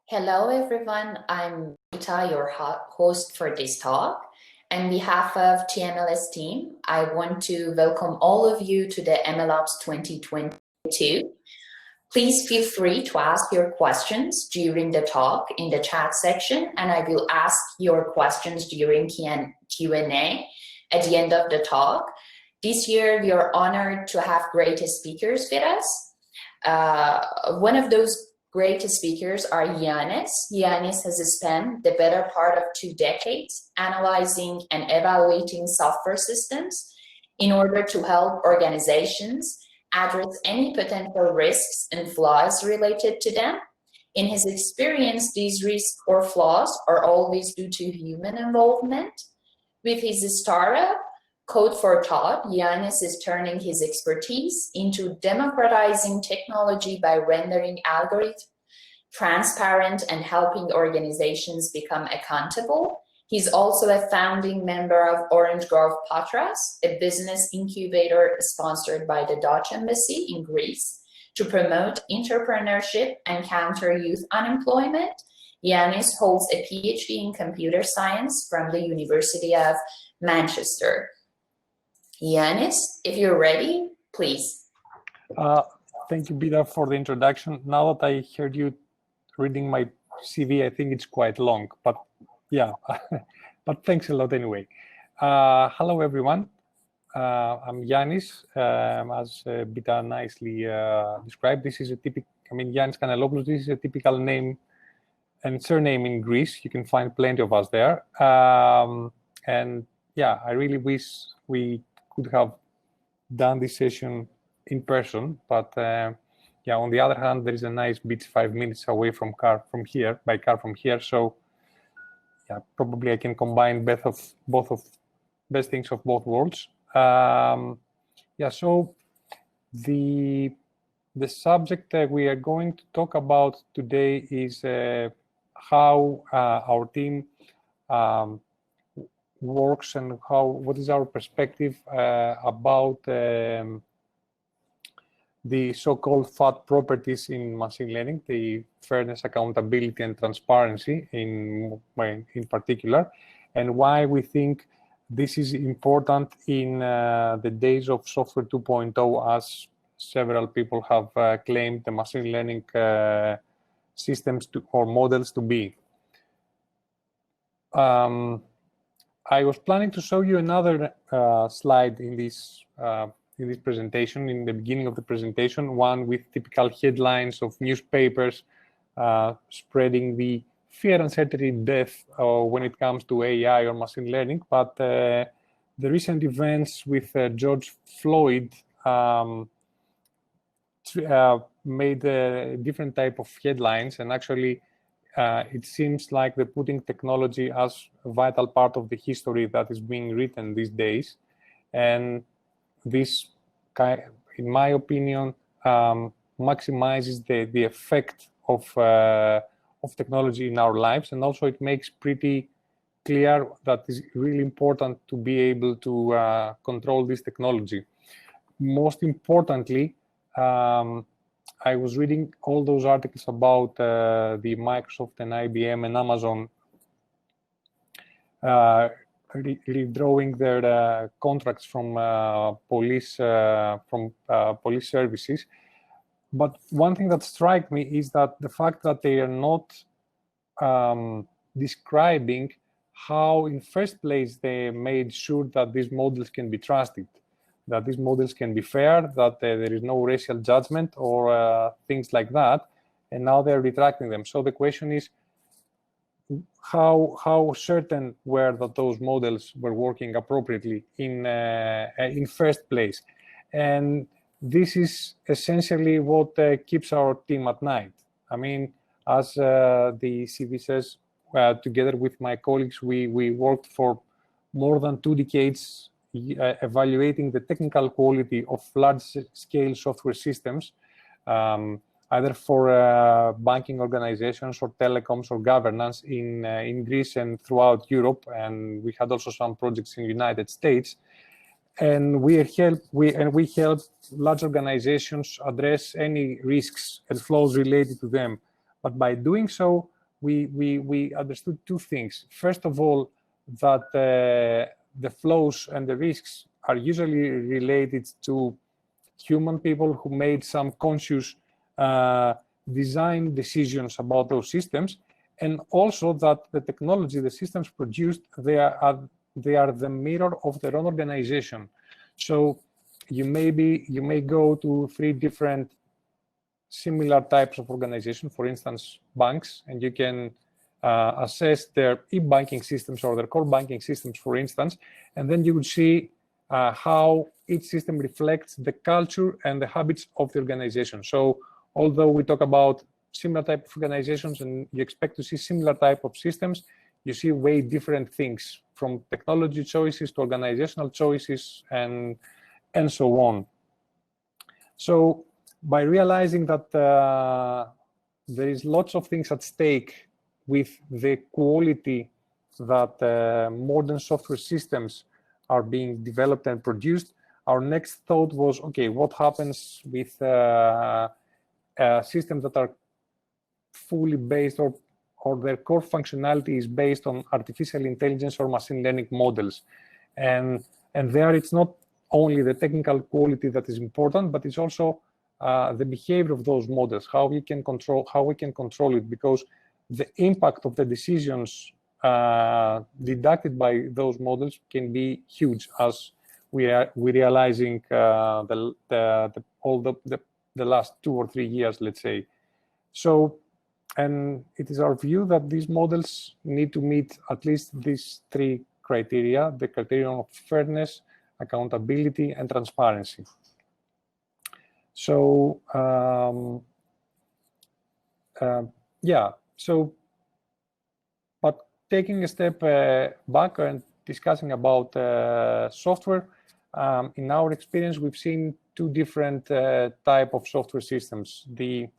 Hello, everyone. I'm Rita, your host for this talk. On behalf of TMLS team, I want to welcome all of you to the MLOps 2022. Please feel free to ask your questions during the talk in the chat section, and I will ask your questions during Q&A at the end of the talk. This year, we are honored to have great speakers with us. One of those great speakers are Yiannis. Yiannis has spent the better part of 2 decades analyzing and evaluating software systems in order to help organizations address any potential risks and flaws related to them. In his experience, these risks or flaws are always due to human involvement. With his startup, Code for Thought, Yiannis is turning his expertise into democratizing technology by rendering algorithms transparent and helping organizations become accountable. He's also a founding member of Orange Grove Patras, a business incubator sponsored by the Dutch Embassy in Greece to promote entrepreneurship and counter youth unemployment. Yiannis holds a PhD in computer science from the University of Manchester. Yiannis, if you're ready, please. Thank you, Bida, for the introduction. Now that I heard you reading my CV, I think it's quite long, but yeah, but thanks a lot anyway. Hello, everyone. I'm Yiannis, as Bida nicely described. This is a typical, Yiannis Kanellopoulos, this is a typical name and surname in Greece. You can find plenty of us there. And yeah, I really wish we could have done this session in person, but yeah, on the other hand, there is a nice beach 5 minutes away by car from here. So yeah, probably I can combine best things of both worlds. Yeah, so the subject that we are going to talk about today is how our team works and what is our perspective about the so-called F.A.T properties in machine learning, the fairness, accountability, and transparency in particular, and why we think this is important in the days of software 2.0, as several people have claimed the machine learning systems or models to be. I was planning to show you another slide in this presentation, in the beginning of the presentation, one with typical headlines of newspapers spreading the fear, uncertainty, death when it comes to AI or machine learning. But the recent events with George Floyd made a different type of headlines, and actually it seems like they're putting technology as a vital part of the history that is being written these days. And this, in my opinion, maximizes the effect of technology in our lives, and also it makes pretty clear that it's really important to be able to control this technology. Most importantly, I was reading all those articles about the Microsoft and IBM and Amazon redrawing their contracts from police services. But one thing that strikes me is that the fact that they are not describing how, in first place, they made sure that these models can be trusted, that these models can be fair, that there is no racial judgment or things like that, and now they're retracting them. So the question is, how certain were that those models were working appropriately in first place? And this is essentially what keeps our team at night. I mean, as the CV says, together with my colleagues, we worked for more than 2 decades evaluating the technical quality of large-scale software systems, either for banking organizations or telecoms or governance in Greece and throughout Europe. And we had also some projects in the United States. And we help large organizations address any risks and flaws related to them. But by doing so, we understood two things. First of all, that the flows and the risks are usually related to human people who made some conscious design decisions about those systems, and also that the technology, the systems produced, they are the mirror of their own organization. So you may go to 3 different similar types of organization, for instance, banks, and you can assess their e-banking systems or their core banking systems, for instance, and then you would see how each system reflects the culture and the habits of the organization. So although we talk about similar type of organizations and you expect to see similar type of systems, you see way different things, from technology choices to organizational choices and so on. So by realizing that there is lots of things at stake with the quality that modern software systems are being developed and produced, our next thought was, okay, what happens with systems that are fully based or their core functionality is based on artificial intelligence or machine learning models. And there it's not only the technical quality that is important, but it's also the behavior of those models, how we can control it, because the impact of the decisions deducted by those models can be huge, as we're realizing all the last 2 or 3 years, let's say. So, and it is our view that these models need to meet at least these 3 criteria: the criterion of fairness, accountability, and transparency. So, yeah, so, but taking a step back and discussing about software, in our experience, we've seen 2 different type of software systems: the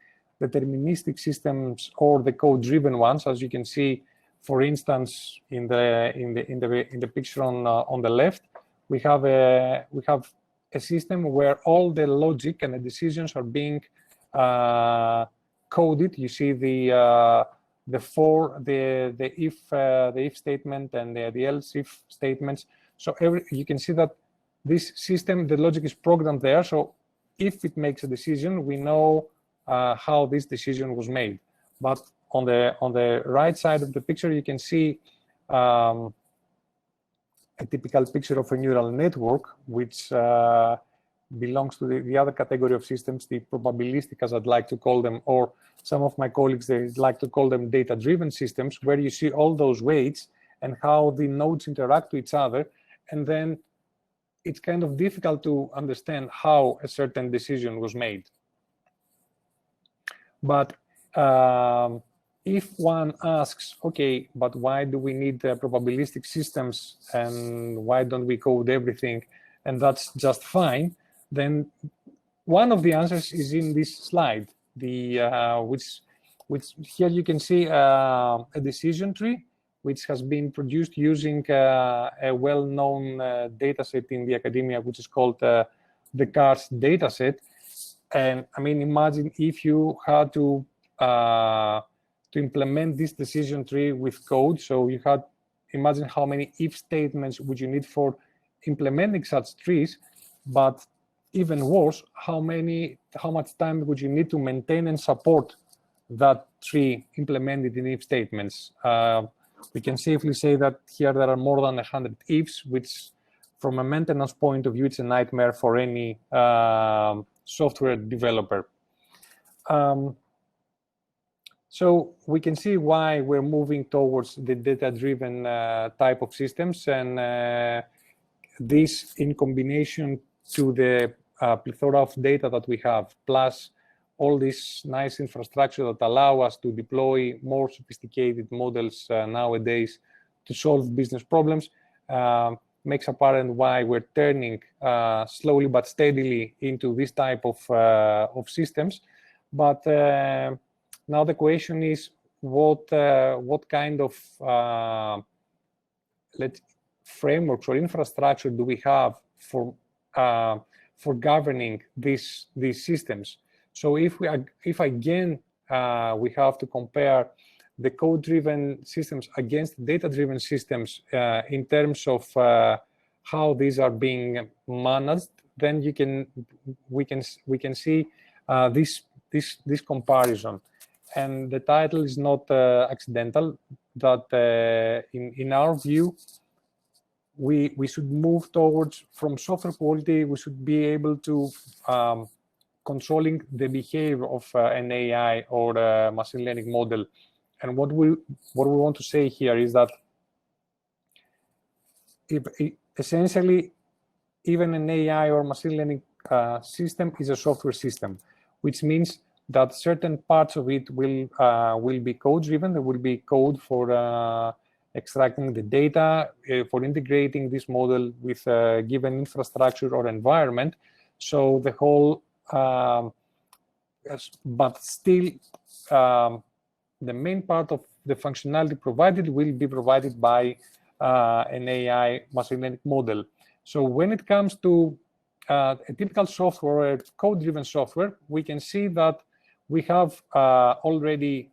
deterministic systems or the code-driven ones. As you can see, for instance, in the picture on the left, we have a system where all the logic and the decisions are being coded. You see the if statement and the else if statements. So you can see that this system, the logic is programmed there. So if it makes a decision, we know how this decision was made. But on the right side of the picture, you can see a typical picture of a neural network, which belongs to the other category of systems, the probabilistic, as I'd like to call them, or some of my colleagues, they like to call them data-driven systems, where you see all those weights and how the nodes interact with each other. And then it's kind of difficult to understand how a certain decision was made. But if one asks, okay, but why do we need probabilistic systems and why don't we code everything and that's just fine, then one of the answers is in this slide, which here you can see a decision tree, which has been produced using a well-known data set in the academia, which is called the CARS data set. And I mean, imagine if you had to implement this decision tree with code. So you had, imagine how many if statements would you need for implementing such trees, but even worse, how much time would you need to maintain and support that tree implemented in if statements? We can safely say that here there are more than 100 ifs, which from a maintenance point of view, it's a nightmare for any software developer. So we can see why we're moving towards the data-driven type of systems, and this in combination to the plethora of data that we have, plus all this nice infrastructure that allow us to deploy more sophisticated models nowadays to solve business problems, makes apparent why we're turning slowly but steadily into this type of systems. But now the question is, what kind of frameworks or infrastructure do we have for governing these systems? So if again we have to compare the code-driven systems against data-driven systems in terms of how these are being managed, then we can see this comparison. And the title is not accidental. That in our view, we should move towards, from software quality, we should be able to controlling the behavior of an AI or a machine learning model. And what we want to say here is that essentially, even an AI or machine learning system is a software system, which means that certain parts of it will be code-driven. There will be code for extracting the data, for integrating this model with a given infrastructure or environment. So the whole, but still, the main part of the functionality provided will be provided by an AI machine learning model. So when it comes to a typical software, code-driven software, we can see that we have already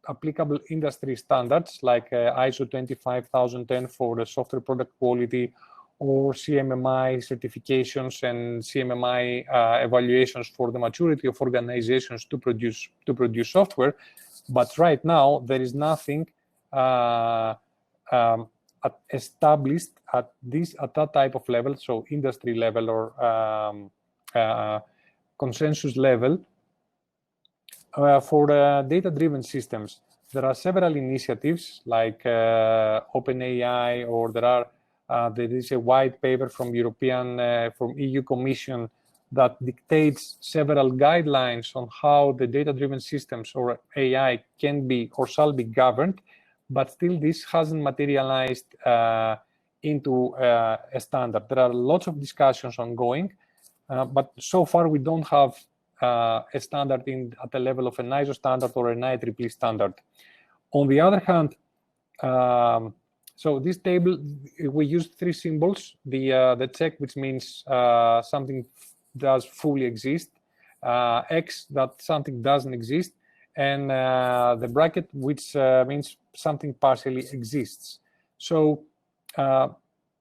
applicable industry standards like ISO 25010 for the software product quality, or CMMI certifications and CMMI evaluations for the maturity of organizations to produce software. But right now, there is nothing established at that type of level, so industry level or consensus level for data-driven systems. There are several initiatives like OpenAI, or there is a white paper from from EU Commission that dictates several guidelines on how the data-driven systems or AI can be or shall be governed, but still this hasn't materialized into a standard. There are lots of discussions ongoing, but so far we don't have a standard at the level of an ISO standard or an IEEE standard. On the other hand, so this table, we use three symbols: the check, which means something does fully exist, X, that something doesn't exist, and the bracket, which means something partially exists. So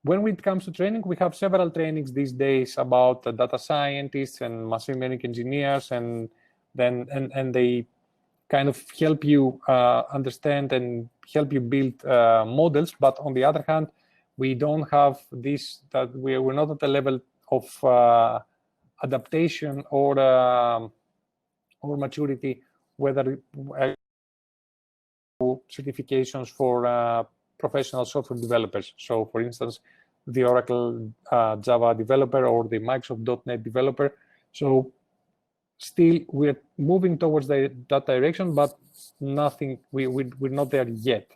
when it comes to training, we have several trainings these days about data scientists and machine learning engineers, and they kind of help you understand and help you build models. But on the other hand, we don't have this, that we're not at the level of adaptation or maturity, whether certifications for professional software developers. So for instance, the Oracle Java developer or the Microsoft .NET developer. So still we're moving towards that direction, but nothing, we're not there yet.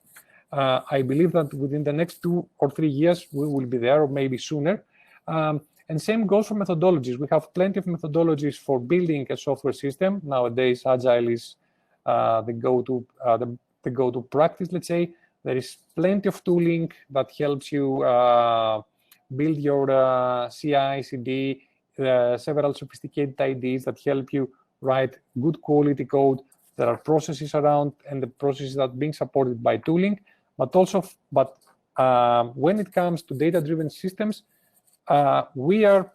I believe that within the next 2 or 3 years, we will be there, or maybe sooner. And same goes for methodologies. We have plenty of methodologies for building a software system. Nowadays, Agile is the go-to practice, let's say. There is plenty of tooling that helps you build your CI, CD, several sophisticated IDs that help you write good quality code. There are processes around, and the processes that are being supported by tooling. But when it comes to data-driven systems, we are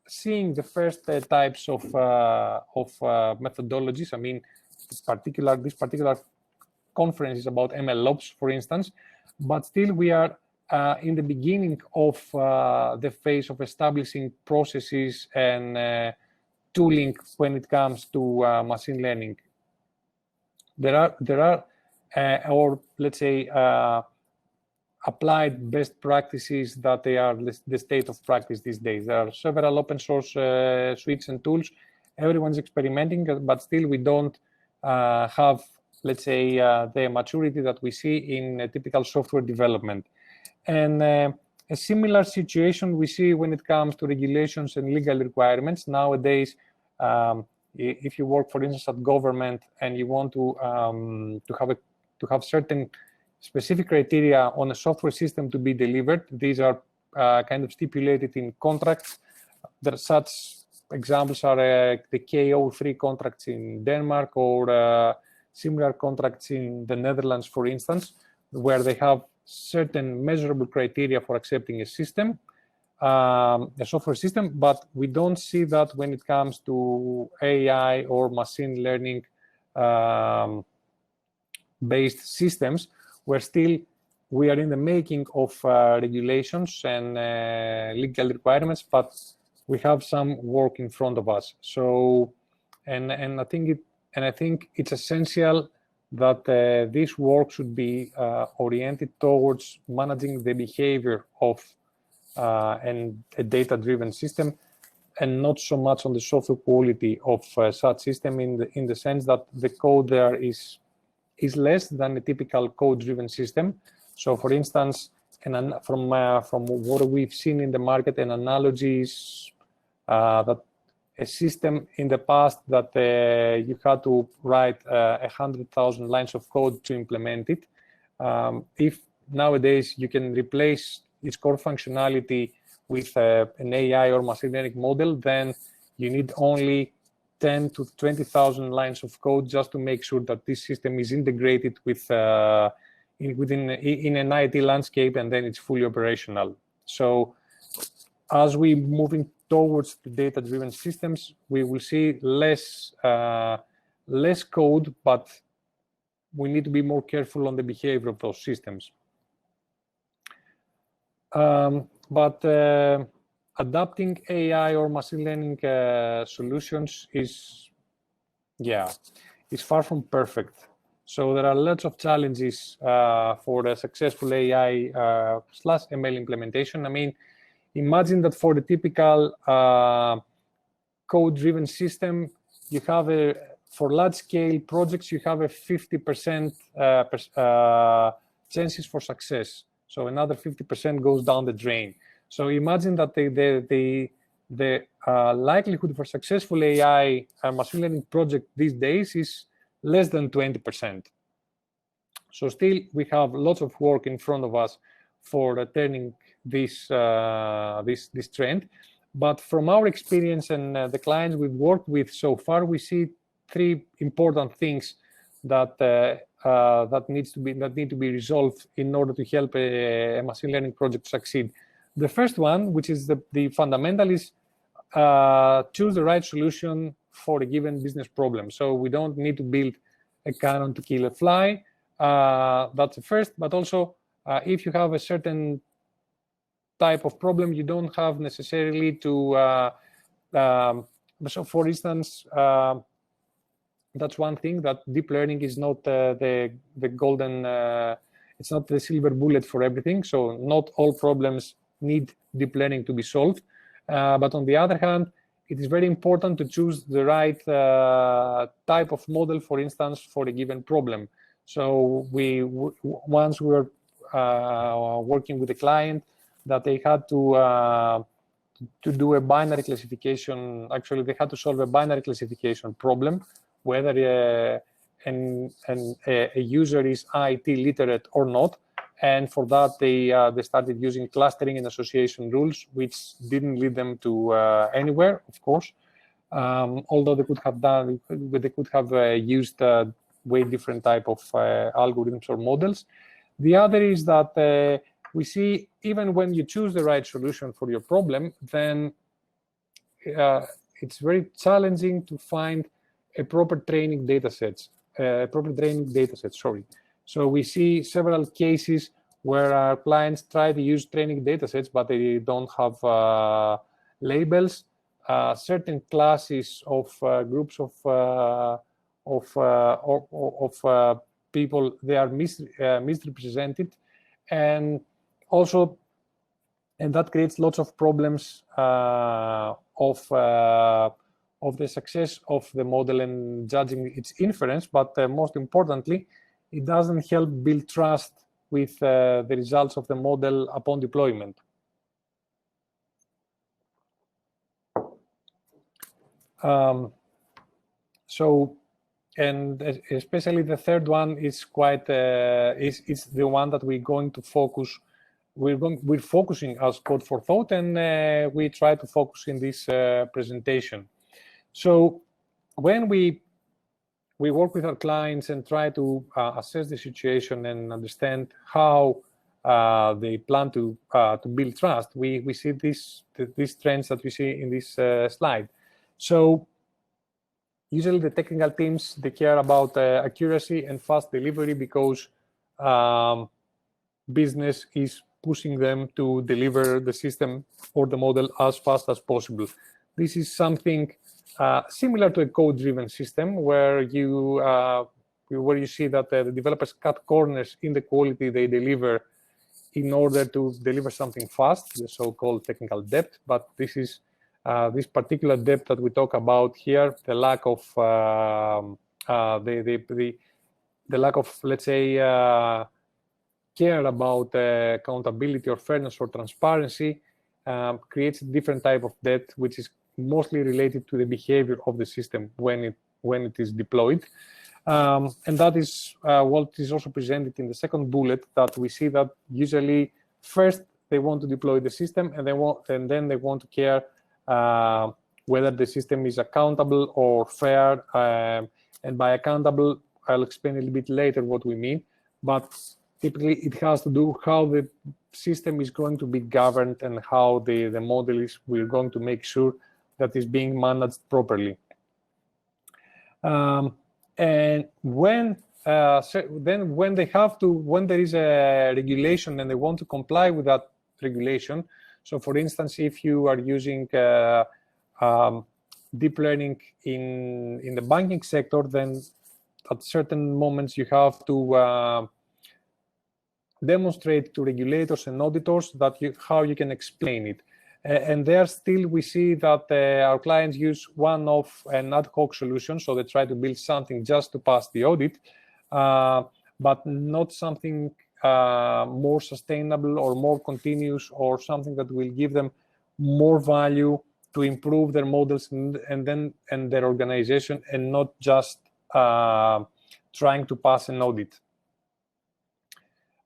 seeing the first types of methodologies. I mean, this particular conference is about MLOps, for instance, but still we are in the beginning of the phase of establishing processes and tooling when it comes to machine learning. There are or let's say applied best practices that they are the state of practice these days. There are several open source suites and tools. Everyone's experimenting, but still we don't have, let's say, the maturity that we see in a typical software development. And a similar situation we see when it comes to regulations and legal requirements. Nowadays, if you work, for instance, at government and you want to have certain specific criteria on a software system to be delivered, these are kind of stipulated in contracts. There are such examples are the KO3 contracts in Denmark, or similar contracts in the Netherlands, for instance, where they have certain measurable criteria for accepting a system, a software system, but we don't see that when it comes to AI or machine learning based systems, where still we are in the making of regulations and legal requirements, but we have some work in front of us. So, and I think it's essential that this work should be oriented towards managing the behavior of and a data-driven system, and not so much on the software quality of such system, in the sense that the code there is less than a typical code-driven system. So, for instance, from what we've seen in the market, an analogy is that a system in the past that you had to write 100,000 lines of code to implement it. If nowadays you can replace its core functionality with an AI or machine learning model, then you need only 10 to 20,000 lines of code just to make sure that this system is integrated with in an IT landscape, and then it's fully operational. So as we moving towards the data-driven systems, we will see less code, but we need to be more careful on the behavior of those systems. But adapting AI or machine learning solutions is far from perfect. So there are lots of challenges for a successful AI / ML implementation. I mean, imagine that for the typical code-driven system, you have for large-scale projects, you have a 50% chances for success. So another 50% goes down the drain. So imagine that the likelihood for successful AI machine learning project these days is less than 20%. So still, we have lots of work in front of us for turning this trend. But from our experience and the clients we've worked with so far, we see three important things that need to be resolved in order to help a machine learning project succeed. The first one, which is the fundamental, is choose the right solution for a given business problem. So we don't need to build a cannon to kill a fly. That's the first. But also, if you have a certain type of problem, you don't have necessarily to. So, for instance, that's one thing, that deep learning is not the golden. It's not the silver bullet for everything. So not all problems need deep learning to be solved. But on the other hand, it is very important to choose the right type of model, for instance, for a given problem. So once we were working with a client that they had to do a binary classification. Actually, they had to solve a binary classification problem, whether a user is IT literate or not. And for that, they started using clustering and association rules, which didn't lead them to anywhere, of course. Although they could have used way different type of algorithms or models. The other is that we see, even when you choose the right solution for your problem, then it's very challenging to find a proper training data sets. So we see several cases where our clients try to use training data sets, but they don't have labels. Certain classes of groups of people, they are misrepresented, and that creates lots of problems of the success of the model and judging its inference. But most importantly, it doesn't help build trust with the results of the model upon deployment. And especially the third one is quite is the one that we're going to focus. We're focusing as Code for Thought, and we try to focus in this presentation. So when we we work with our clients and try to assess the situation and understand how they plan to build trust. We see these trends that we see in this slide. So usually the technical teams, they care about accuracy and fast delivery because business is pushing them to deliver the system or the model as fast as possible. This is something similar to a code-driven system where you see that the developers cut corners in the quality they deliver in order to deliver something fast, the so-called technical debt. But this is this particular debt that we talk about here, the lack of the lack of, let's say, care about accountability or fairness or transparency creates a different type of debt, which is mostly related to the behavior of the system when it is deployed. And that is what is also presented in the second bullet, that we see that usually first they want to deploy the system and then they want to care whether the system is accountable or fair. And by accountable, I'll explain a little bit later what we mean. But typically, it has to do how the system is going to be governed and how the model is. We're going to make sure that is being managed properly. And when when there is a regulation and they want to comply with that regulation. So, for instance, if you are using deep learning in the banking sector, then at certain moments you have to demonstrate to regulators and auditors that how you can explain it. And there still we see that our clients use one-off and ad hoc solution, so they try to build something just to pass the audit, but not something more sustainable or more continuous or something that will give them more value to improve their models and their organization, and not just trying to pass an audit.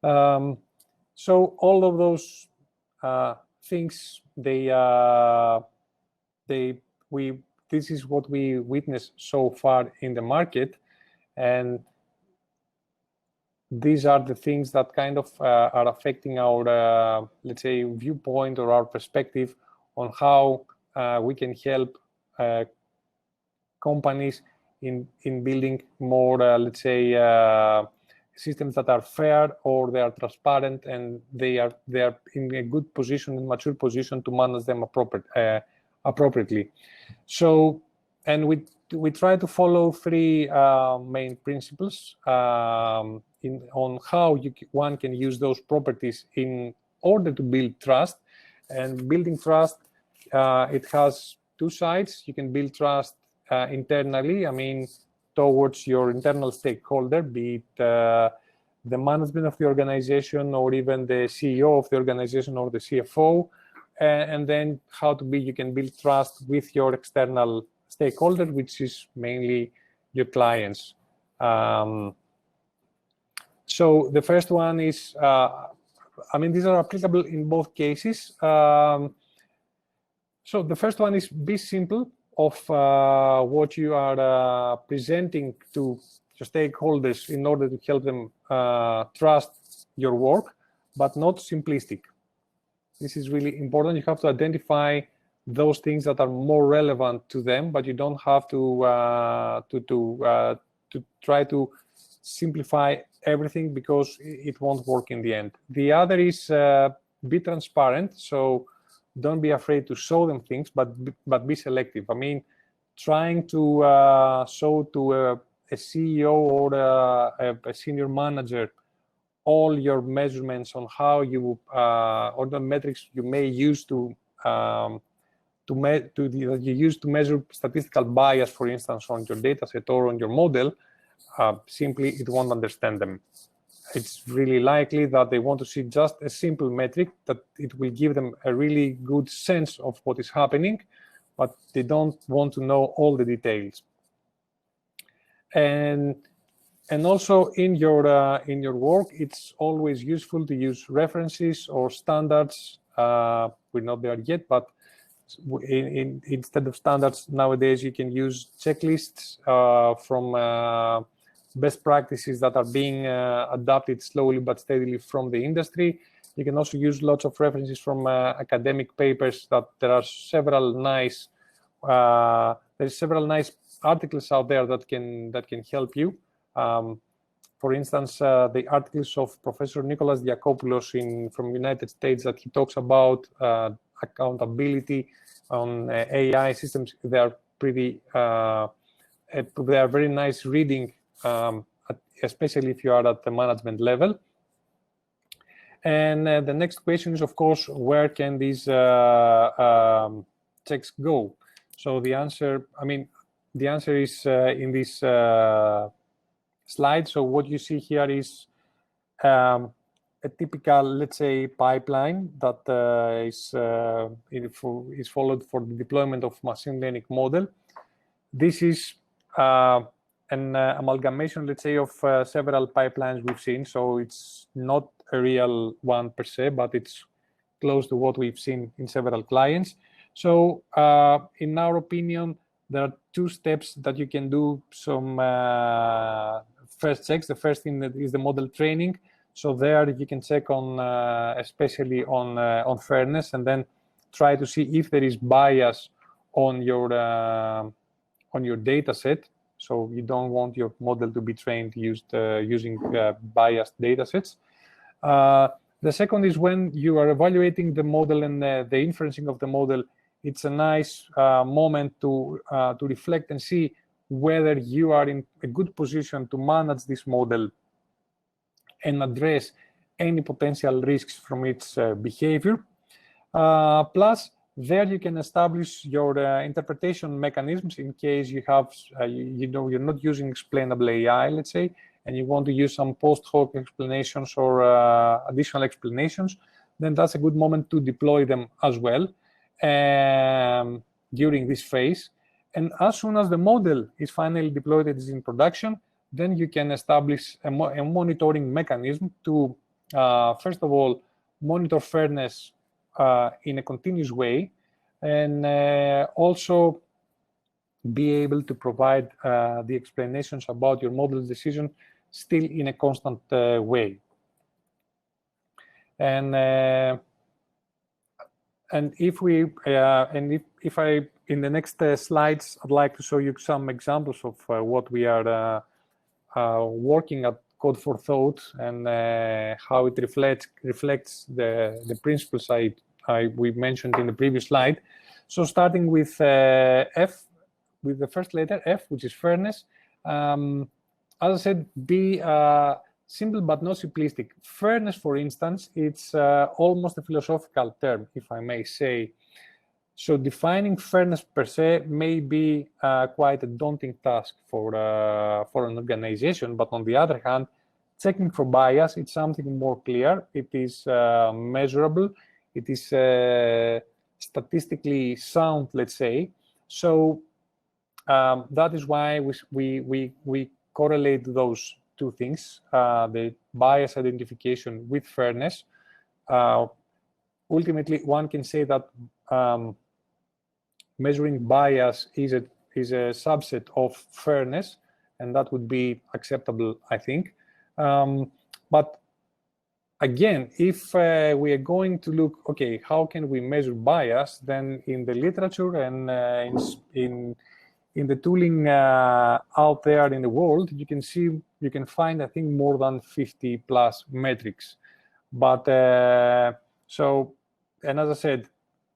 So all of those things, this is what we witnessed so far in the market, and these are the things that kind of are affecting our, let's say, viewpoint or our perspective on how we can help companies in building more, let's say, systems that are fair or they are transparent and they are in a good position, in mature position to manage them appropriately. So, and we try to follow three main principles on how one can use those properties in order to build trust. And building trust, it has two sides. You can build trust internally, I mean, towards your internal stakeholder, be it the management of the organization or even the CEO of the organization or the CFO, and then you can build trust with your external stakeholder, which is mainly your clients. So the first one is, I mean, these are applicable in both cases. So the first one is be simple of what you are presenting to your stakeholders in order to help them trust your work, but not simplistic. This is really important. You have to identify those things that are more relevant to them, but you don't have to try to simplify everything because it won't work in the end. The other is be transparent. So don't be afraid to show them things, but be selective. I mean, trying to show to a CEO or a senior manager all your measurements on how you or the metrics you may use to measure statistical bias, for instance, on your data set or on your model, simply it won't understand them. It's really likely that they want to see just a simple metric that it will give them a really good sense of what is happening, but they don't want to know all the details. And also in your work, it's always useful to use references or standards. We're not there yet, but instead of standards nowadays, you can use checklists from best practices that are being adopted slowly but steadily from the industry. You can also use lots of references from academic papers. That there are several nice articles out there that can help you. For instance, the articles of Professor Nicholas Diakopoulos from United States that he talks about accountability on AI systems. They are pretty. They are very nice reading, especially if you are at the management level. And the next question is, of course, where can these checks go? So the answer, the answer is in this slide. So what you see here is a typical, let's say, pipeline that is followed for the deployment of machine learning model. This is an amalgamation, let's say, of several pipelines we've seen. So it's not a real one per se, but it's close to what we've seen in several clients. So in our opinion, there are two steps that you can do some first checks. The first thing is the model training. So there you can check on, especially on fairness, and then try to see if there is bias on your data set. So you don't want your model to be trained using biased data sets. The second is when you are evaluating the model and the inferencing of the model. It's a nice moment to reflect and see whether you are in a good position to manage this model and address any potential risks from its behavior. Plus, there you can establish your interpretation mechanisms in case you have, you're not using explainable AI, let's say, and you want to use some post hoc explanations or additional explanations. Then that's a good moment to deploy them as well during this phase. And as soon as the model is finally deployed, it is in production, then you can establish a monitoring mechanism to, first of all, monitor fairness in a continuous way, and also be able to provide the explanations about your model's decision still in a constant way. And if I in the next slides, I'd like to show you some examples of what we are working at Code for Thought and how it reflects the principles we mentioned in the previous slide. So starting with F, with the first letter F, which is fairness. As I said, be simple but not simplistic. Fairness, for instance, it's almost a philosophical term, if I may say. So defining fairness per se may be quite a daunting task for an organization, but on the other hand, checking for bias, it's something more clear. It is measurable. It is statistically sound, let's say. So that is why we correlate those two things, the bias identification with fairness. Ultimately, one can say that measuring bias is a subset of fairness, and that would be acceptable, I think. But again, if we are going to look, okay, how can we measure bias? Then in the literature and in the tooling out there in the world, you can find, I think, more than 50 plus metrics. But so, and as I said,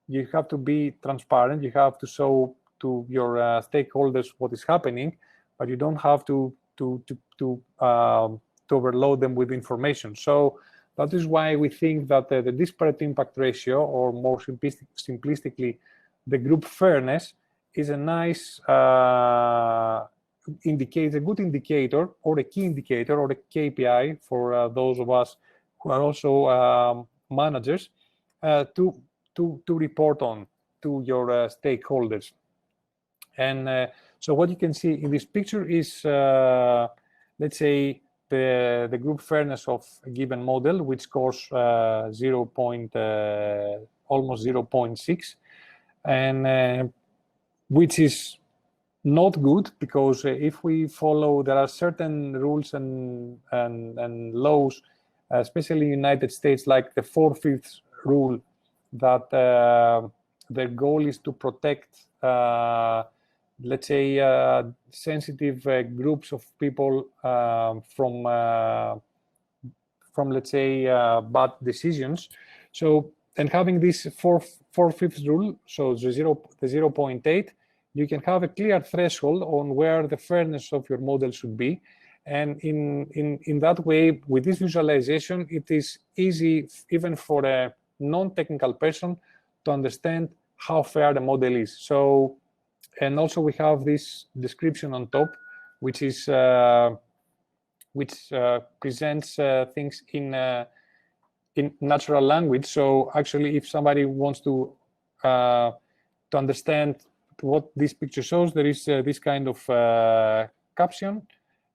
you have to be transparent. You have to show to your stakeholders what is happening, but you don't have to overload them with information. So that is why we think that the disparate impact ratio, or more simplistically, the group fairness, is a nice indicator, a good indicator, or a key indicator, or a KPI for those of us who are also managers to report on to your stakeholders. And so what you can see in this picture is, let's say, the group fairness of a given model, which scores almost 0.6. and which is not good, because if we follow, there are certain rules and laws, especially in the United States, like the 4/5 rule, that their goal is to protect, let's say, sensitive groups of people from let's say, bad decisions. So, and having this 4/5 rule, so the 0.8, you can have a clear threshold on where the fairness of your model should be. And in that way, with this visualization, it is easy, even for a non-technical person, to understand how fair the model is. So, and also we have this description on top, which is which presents things in natural language. So actually, if somebody wants to understand what this picture shows, there is this kind of caption,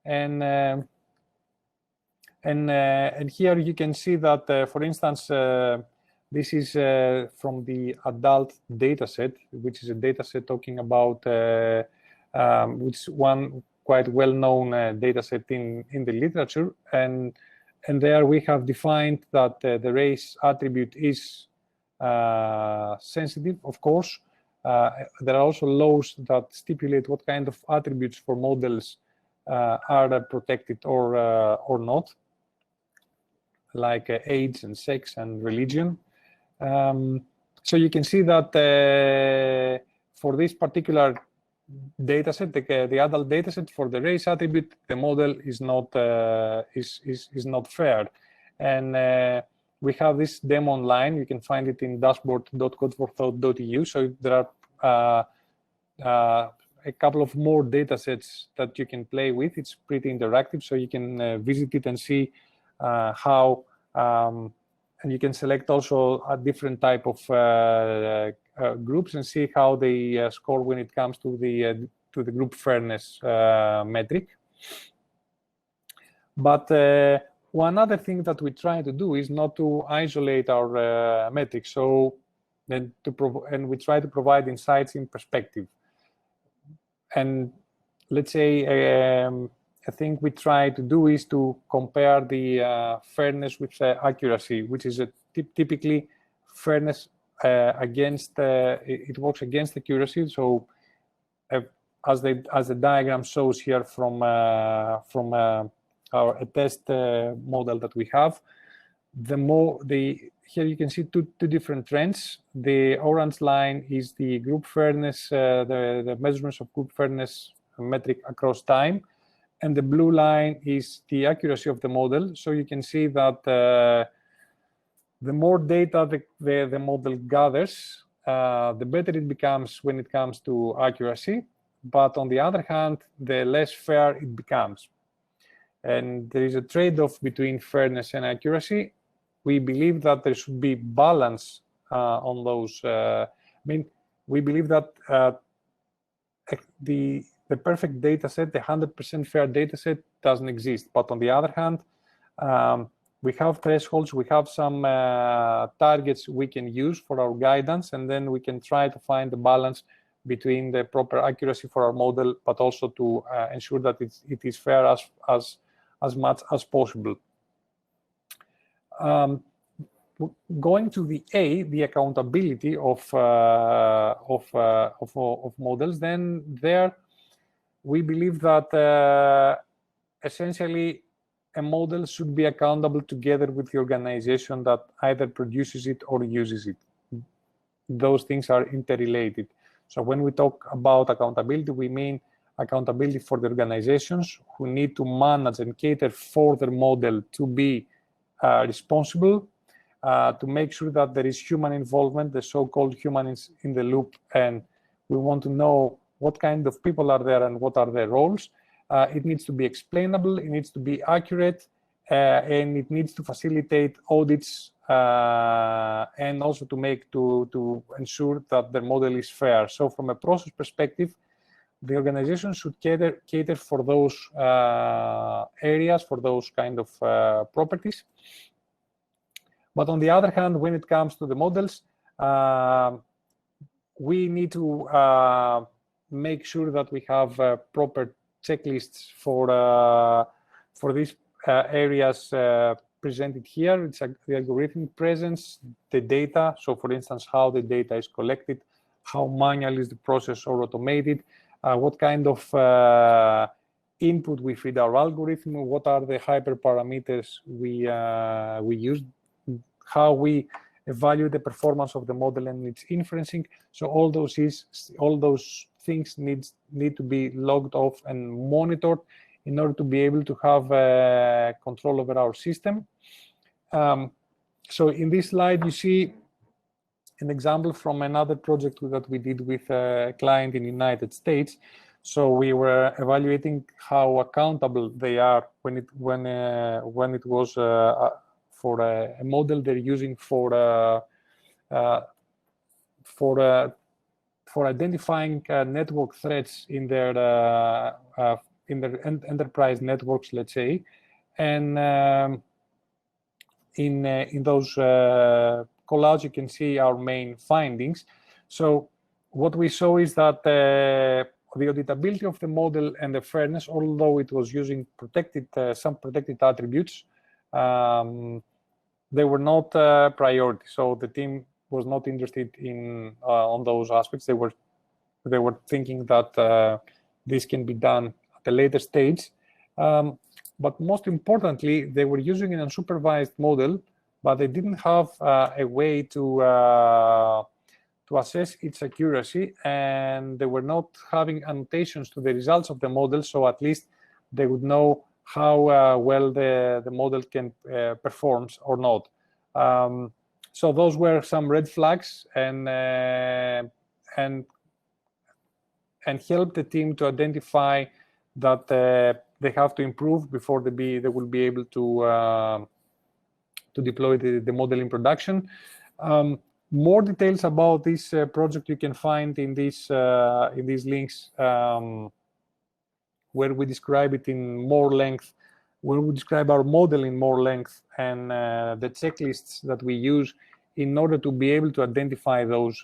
and here you can see that, for instance, this is from the adult data set, which is a data set talking about which is one quite well-known data set in the literature, and there we have defined that the race attribute is sensitive, of course. There are also laws that stipulate what kind of attributes for models are protected or not, like age and sex and religion. So you can see that for this particular data set, the adult data set, for the race attribute, the model is not is not fair. And we have this demo online. You can find it in dashboard.codeforthought.eu. So there are a couple of more data sets that you can play with. It's pretty interactive, so you can visit it and see how, and you can select also a different type of groups and see how they score when it comes to the group fairness metric. But one other thing that we try to do is not to isolate our metrics. So then and we try to provide insights in perspective. And let's say a thing we try to do is to compare the fairness with accuracy, which is typically fairness against, it works against accuracy. So as the diagram shows here from a test model that we have, here you can see two different trends. The orange line is the group fairness, the measurements of group fairness metric across time, and the blue line is the accuracy of the model. So you can see that the more data the model gathers, the better it becomes when it comes to accuracy. But on the other hand, the less fair it becomes. And there is a trade-off between fairness and accuracy. We believe that there should be balance on those. I mean, we believe that the perfect data set, the 100% fair data set, doesn't exist. But on the other hand, we have thresholds, we have some targets we can use for our guidance, and then we can try to find the balance between the proper accuracy for our model, but also to ensure that it is fair as much as possible. Going to the A, the accountability of models, then there we believe that essentially a model should be accountable together with the organization that either produces it or uses it. Those things are interrelated. So when we talk about accountability, we mean accountability for the organizations who need to manage and cater for their model to be responsible, to make sure that there is human involvement, the so-called humans in the loop, and we want to know what kind of people are there and what are their roles. It needs to be explainable, it needs to be accurate, and it needs to facilitate audits and also to ensure that the model is fair. So from a process perspective, the organization should cater for those areas, for those kind of properties. But on the other hand, when it comes to the models, we need to make sure that we have proper checklists for these areas presented here. It's the algorithm presence, the data. So for instance, how the data is collected, how manual is the process or automated, what kind of input we feed our algorithm, what are the hyperparameters we use, how we evaluate the performance of the model and its inferencing. So all those things need to be logged off and monitored in order to be able to have control over our system. So in this slide, you see an example from another project that we did with a client in the United States. So we were evaluating how accountable they are when it was for a model they're using for identifying network threats in their enterprise networks, let's say, and in those callouts you can see our main findings. So what we saw is that the auditability of the model and the fairness, although it was using some protected attributes, they were not priority. So the team was not interested in on those aspects. They were thinking that this can be done at a later stage. But most importantly, they were using an unsupervised model, but they didn't have a way to assess its accuracy, and they were not having annotations to the results of the model, so at least they would know how well the model can performs or not. So those were some red flags, and help the team to identify that they have to improve before they will be able to deploy the model in production. More details about this project you can find in these links, where we describe it in more length, where we describe our model in more length, and the checklists that we use in order to be able to identify those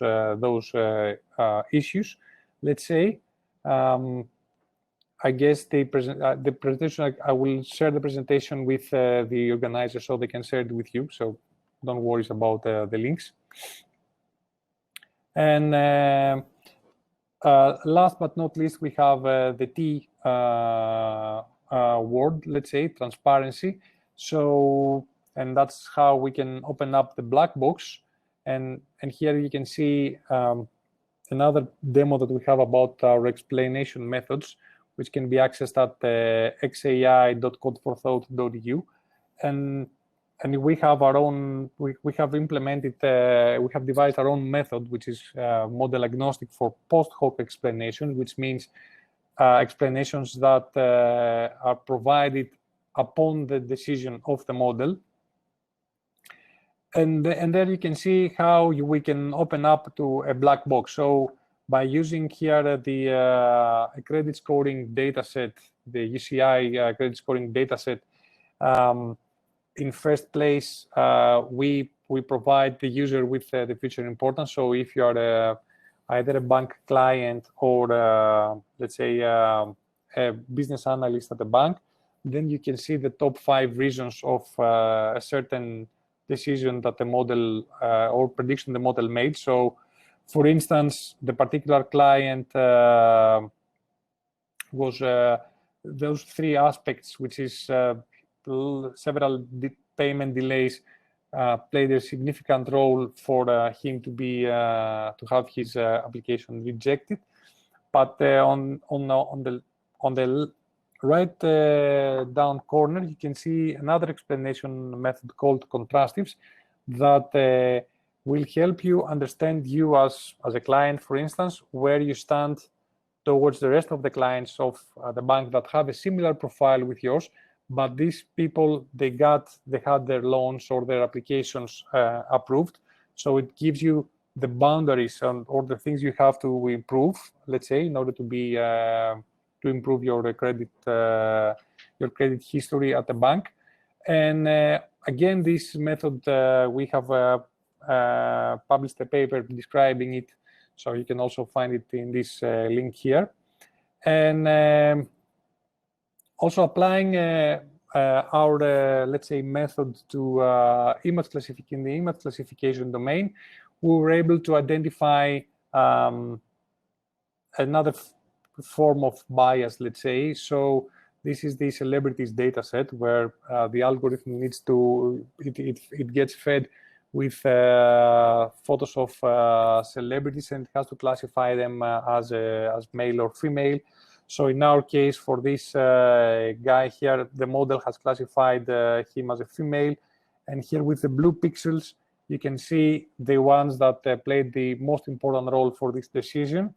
issues. Let's say, I guess the presentation, I will share the presentation with the organizer so they can share it with you. So don't worry about the links. And last but not least, we have the T word, let's say, transparency. So, and that's how we can open up the black box. And here you can see another demo that we have about our explanation methods, which can be accessed at xai.codeforthought.eu. And we have our own, we have implemented, we have devised our own method, which is model agnostic for post hoc explanation, which means explanations that are provided upon the decision of the model. And there you can see how we can open up to a black box. So by using here the credit scoring data set, the UCI credit scoring data set, in first place, we provide the user with the feature importance. So if you are either a bank client or let's say a business analyst at a bank, then you can see the top 5 reasons of a certain decision that the model or prediction the model made. So for instance, the particular client was those 3 aspects, which is several payment delays played a significant role for him to be to have his application rejected. But on the right down corner, you can see another explanation method called contrastives that will help you understand you as a client, for instance, where you stand towards the rest of the clients of the bank that have a similar profile with yours. But these people, they had their loans or their applications approved. So it gives you the boundaries or the things you have to improve, let's say, in order to be to improve your credit history at the bank. And again, this method we have published a paper describing it So you can also find it in this link here. And also applying our, let's say, method to image classification in the image classification domain, we were able to identify another form of bias, let's say. So this is the celebrities data set where the algorithm needs to, it gets fed with photos of celebrities and it has to classify them as male or female. So in our case, for this guy here, the model has classified him as a female. And here with the blue pixels, you can see the ones that played the most important role for this decision.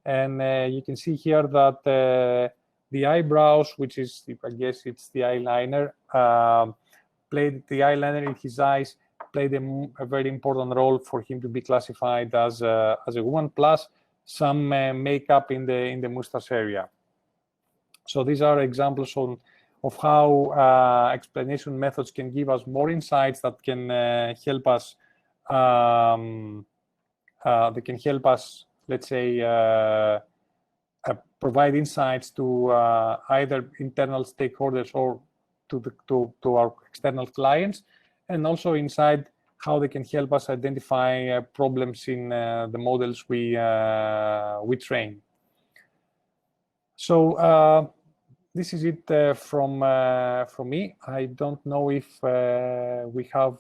And you can see here that the eyebrows, which is, I guess it's the eyeliner, played the eyeliner in his eyes, played a very important role for him to be classified as a woman, plus some makeup in the mustache area. So these are examples of how explanation methods can give us more insights that can help us. They can help us, let's say, provide insights to either internal stakeholders or to our external clients, and also inside how they can help us identify problems in the models we train. So this is it from me. I don't know if we have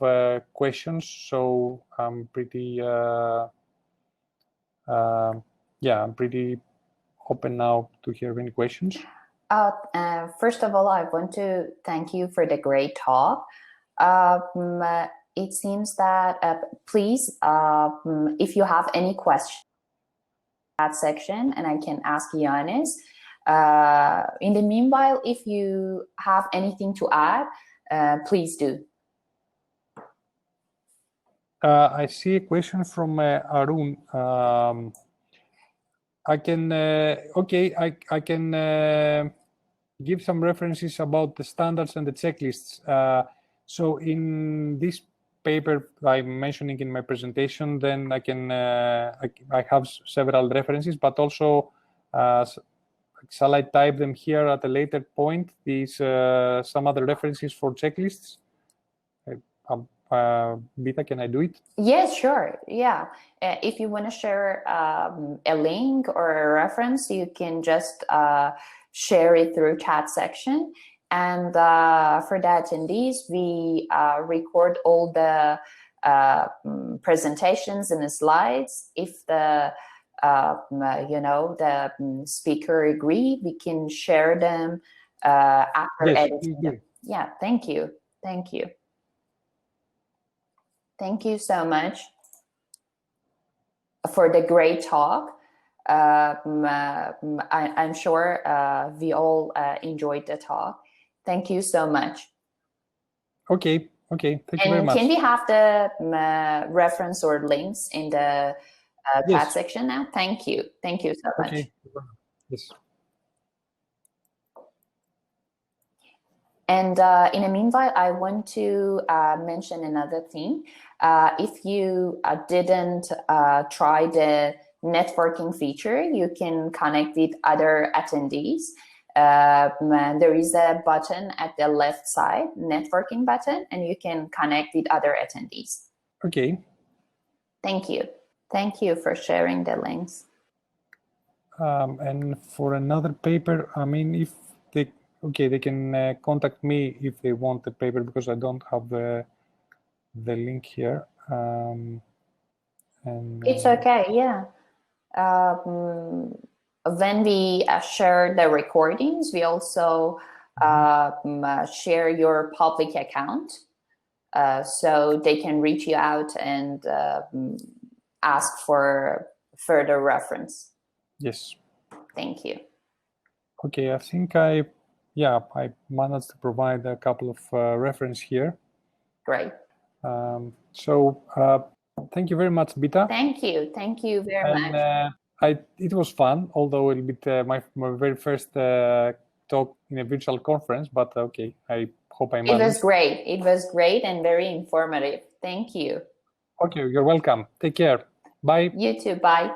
questions, so I'm pretty I'm pretty open now to hear any questions. First of all, I want to thank you for the great talk. It seems that please, if you have any questions in that section, and I can ask Yiannis. In the meanwhile, if you have anything to add, please do. I see a question from Arun. I can I can give some references about the standards and the checklists. So in this paper I'm mentioning in my presentation, then I can I have several references, but also shall I type them here at a later point? These some other references for checklists. Bita, can I do it? Yes, sure. Yeah. If you want to share a link or a reference, you can just share it through chat section. And for the attendees, we record all the presentations and the slides. If the the speaker agree, we can share them after editing them. Yeah. Thank you. Thank you. Thank you so much for the great talk. I'm sure we all enjoyed the talk. Thank you so much. Okay. Thank you very much. Can we have the reference or links in the chat section now? Thank you. Thank you so much. Okay. Yes. And in the meanwhile, I want to mention another thing. If you didn't try the networking feature, you can connect with other attendees. There is a button at the left side, networking button, and you can connect with other attendees. Okay. Thank you. Thank you for sharing the links. And for another paper, I mean, if they they can contact me if they want the paper, because I don't have the link here. And it's okay. Yeah. When we share the recordings, we also share your public account, so they can reach you out and ask for further reference. Yes. Thank you. Okay, I think I managed to provide a couple of reference here. Great. So thank you very much, Bita. Thank you. Thank you very much. It was fun, although a little bit my very first talk in a virtual conference, but okay, I hope I managed. It was great. It was great and very informative. Thank you. Okay, you're welcome. Take care. Bye. You too. Bye.